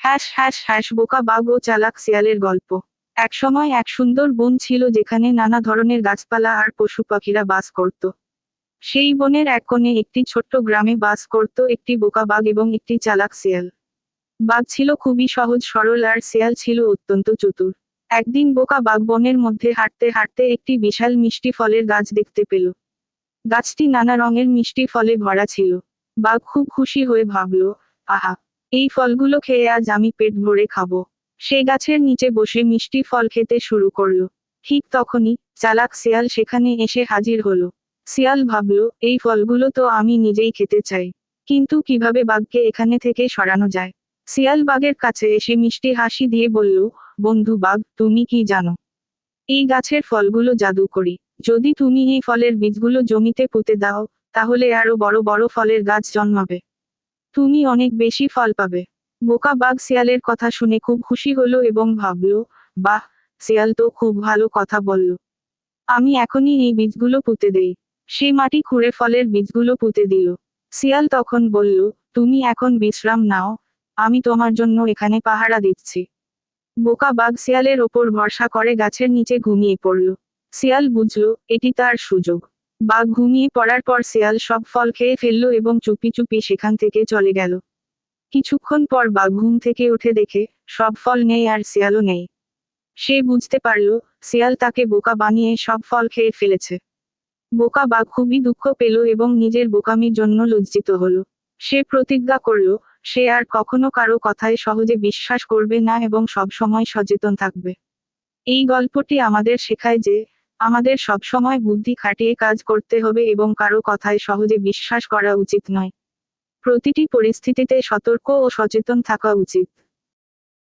Hash hash hash বোকা বাঘ ও চালাক শিয়ালের গল্প। একসময় এক সুন্দর বন ছিল যেখানে নানা ধরনের গাছপালা আর পশু পাখিরা বাস করত। সেই বনের এক কোণে একটি ছোট্ট গ্রামে বাস করত একটি বোকা বাঘ এবং একটি চালাক শিয়াল। বাঘ ছিল খুবই সহজ সরল আর শিয়াল ছিল অত্যন্ত চতুর। একদিন বোকা বাঘ বনের মধ্যে হাঁটতে হাঁটতে একটি বিশাল মিষ্টি ফলের গাছ দেখতে পেল। গাছটি নানা রঙের মিষ্টি ফলে ভরা ছিল। বাঘ খুব খুশি হয়ে ভাবল, আহা, এই ফলগুলো খেয়ে আজ আমি পেট ভরে খাবো। সে গাছের নিচে বসে মিষ্টি ফল খেতে শুরু করলো। ঠিক তখনই চালাক শিয়াল সেখানে এসে হাজির হলো। শিয়াল ভাবল, এই ফলগুলো তো আমি নিজেই খেতে চাই, কিন্তু কিভাবে বাঘকে এখানে থেকে সরানো যায়। শিয়াল বাঘের কাছে এসে মিষ্টি হাসি দিয়ে বলল, বন্ধু বাঘ, তুমি কি জানো, এই গাছের ফলগুলো জাদুকরি। যদি তুমি এই ফলের বীজগুলো জমিতে পুঁতে দাও, তাহলে আরো বড় বড় ফলের গাছ জন্মাবে। তুমি অনেক বেশি ফল পাবে। বোকা বাঘ শিয়ালের কথা শুনে খুব খুশি হলো এবং ভাবল, বাহ, শিয়াল তো খুব ভালো কথা বলল। আমি এখনই এই বীজগুলো পুঁতে দেই। সে মাটি খুঁড়ে ফলের বীজগুলো পুঁতে দিল। শিয়াল তখন বলল, তুমি এখন বিশ্রাম নাও, আমি তোমার জন্য এখানে পাহারা দিচ্ছি। বোকা বাঘ শিয়ালের ওপর ভরসা করে গাছের নিচে ঘুমিয়ে পড়ল। শিয়াল বুঝল, এটি তার সুযোগ। বাঘ ঘুমিয়ে পড়ার পর শিয়াল সব ফল খেয়ে ফেলল এবং চুপি চুপি সেখান থেকে চলে গেল। কিছুক্ষণ পর বাঘ ঘুম থেকে উঠে দেখে, সব ফল নেই আর শিয়ালও নেই। সে বুঝতে পারল, শিয়াল তাকে বোকা বানিয়ে সব ফল খেয়ে ফেলেছে। বোকা বাঘ খুবই দুঃখ পেল এবং নিজের বোকামির জন্য লজ্জিত হলো। সে প্রতিজ্ঞা করল, সে আর কখনো কারো কথায় সহজে বিশ্বাস করবে না এবং সব সময় সচেতন থাকবে। এই গল্পটি আমাদের শেখায় যে, আমাদের সবসময় বুদ্ধি খাটিয়ে কাজ করতে হবে এবং কারো কথায় সহজে বিশ্বাস করা উচিত নয়। প্রতিটি পরিস্থিতিতে সতর্ক ও সচেতন থাকা উচিত।